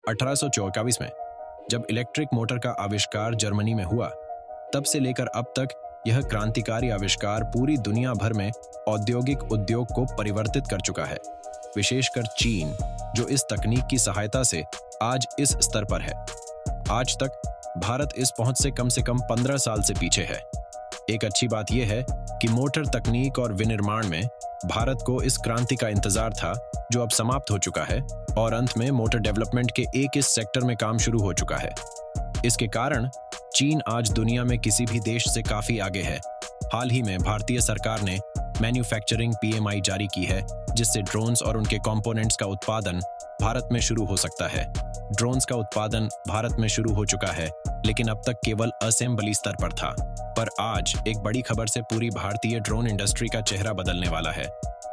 1824 में जब electric motor का आविष्कार जर्मनी में हुआ, तब से लेकर अब तक यह क्रांतिकारी आविष्कार पूरी दुनिया भर में औद्योगिक उद्योग को परिवर्तित कर चुका है, विशेषकर चीन, जो इस तकनीक की सहायता से आज इस स्तर पर है। आज तक भारत इस पहुंच से कम 15 साल से पीछे है। एक अच्छी बात यह है कि मोटर तकनीक और विनिर्माण में भारत को इस क्रांति का इंतजार था, जो अब समाप्त हो चुका है, और अंत में मोटर डेवलपमेंट के एक इस सेक्टर में काम शुरू हो चुका है। इसके कारण चीन आज दुनिया में किसी भी देश से काफी आगे है। हाल ही में भारतीय सरकार ने मैन्युफैक्चरिंग PMI जारी की है, जिससे ड्रोन्स और उनके कंपोनेंट्स का उत्पादन भारत में शुरू हो सकता है। ड्रोन्स का उत्पादन भारत में शुरू हो चुका है, लेकिन अब तक केवल असेंबली स्तर पर था। पर आज एक बड़ी खबर से पूरी भारतीय ड्रोन इंडस्ट्री का चेहरा बदलने वाला है,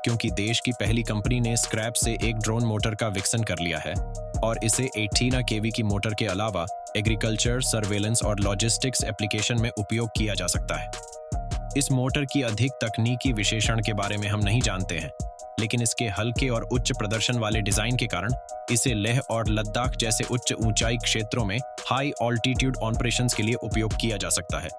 क्योंकि देश की पहली कंपनी ने स्क्रैप से एक ड्रोन मोटर का विकसन कर लिया है और इसे 18 kV की मोटर के अलावा एग्रीकल्चर, सर्वेलेंस और लॉजिस्टिक्स एप्लीकेशन में उपयोग किया जा सकता है। इस मोटर की अधिक तकनीकी विशेषण के बारे में हम नहीं जानते हैं, लेकिन इसके हल्के और उच्च प्रदर्शन वाले डिजाइन के कारण इसे लेह और लद्दाख जैसे उच्च ऊंचाई क्षेत्रों में हाई ऑल्टीट्यूड ऑपरेशंस के लिए उपयोग किया जा सकता है।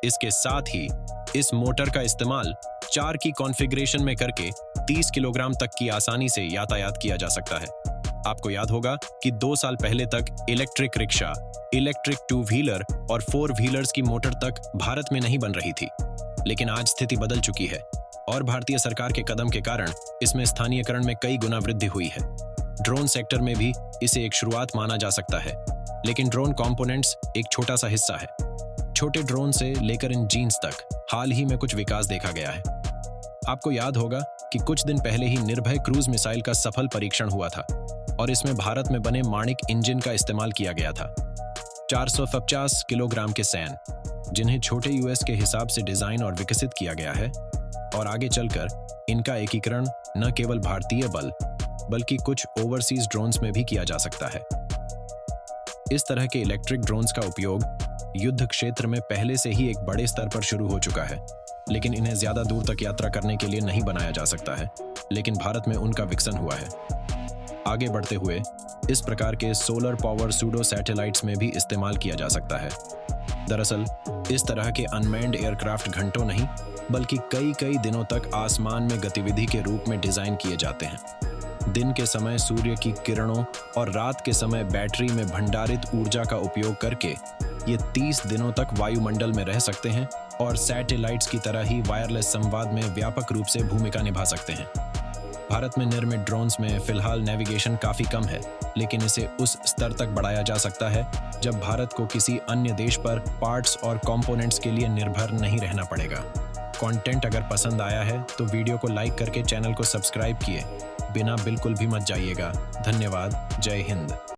इसके साथ ही इस मोटर का इस्तेमाल 4 की कॉन्फ़िगरेशन में करके 30 किलोग्राम तक की आसानी से यातायात किया जा सकता है। आपको याद होगा कि 2 साल पहले तक इलेक्ट्रिक रिक्शा, इलेक्ट्रिक 2 व्हीलर और 4 व्हीलर्स की मोटर तक भारत में नहीं बन रही थी, लेकिन आज स्थिति बदल चुकी है और भारतीय सरकार के कदम के कारण इसमें स्थानीयकरण में कई गुना वृद्धि हुई है। ड्रोन सेक्टर में भी इसे एक शुरुआत माना जा सकता है, लेकिन ड्रोन कंपोनेंट्स एक छोटा सा हिस्सा है। छोटे ड्रोन से लेकर इंजीन्स तक हाल ही में कुछ विकास देखा गया है। आपको याद होगा कि कुछ दिन पहले ही निर्भय क्रूज मिसाइल का सफल परीक्षण हुआ था और इसमें भारत में बने माणिक इंजन का इस्तेमाल किया गया था। 450 किलोग्राम के सैन, जिन्हें छोटे US के हिसाब से डिजाइन और विकसित किया गया है, और आगे चलकर इनका एकीकरण न केवल भारतीय बल बल्कि कुछ ओवरसीज ड्रोन्स में भी किया जा सकता है। इस तरह के इलेक्ट्रिक ड्रोन्स का उपयोग युद्ध क्षेत्र में पहले से ही एक बड़े स्तर पर शुरू हो चुका है, लेकिन इन्हें ज्यादा दूर तक यात्रा करने के लिए नहीं बनाया जा सकता है, लेकिन भारत में उनका विकसन हुआ है। आगे बढ़ते हुए इस प्रकार के सोलर पावर सूडो सैटेलाइट्स में भी इस्तेमाल किया जा सकता है। दरअसल इस तरह के अनमैन्ड एयरक्राफ्ट घंटों नहीं बल्कि कई दिनों तक आसमान में गतिविधि के रूप में डिजाइन किए जाते हैं। दिन के समय सूर्य की किरणों और रात के समय बैटरी में भंडारित ऊर्जा का उपयोग करके ये 30 दिनों तक वायुमंडल में रह सकते हैं और सैटेलाइट्स की तरह ही वायरलेस संवाद में व्यापक रूप से भूमिका निभा सकते हैं। भारत में निर्मित ड्रोन्स में फिलहाल नेविगेशन काफी कम है, लेकिन इसे उस स्तर तक बढ़ाया जा सकता है जब भारत को किसी अन्य देश पर पार्ट्स और कंपोनेंट्स के लिए निर्भर नहीं रहना पड़ेगा। कंटेंट अगर पसंद आया है तो वीडियो को लाइक करके चैनल को सब्सक्राइब किए बिना बिल्कुल भी मत जाइएगा। धन्यवाद। जय हिंद।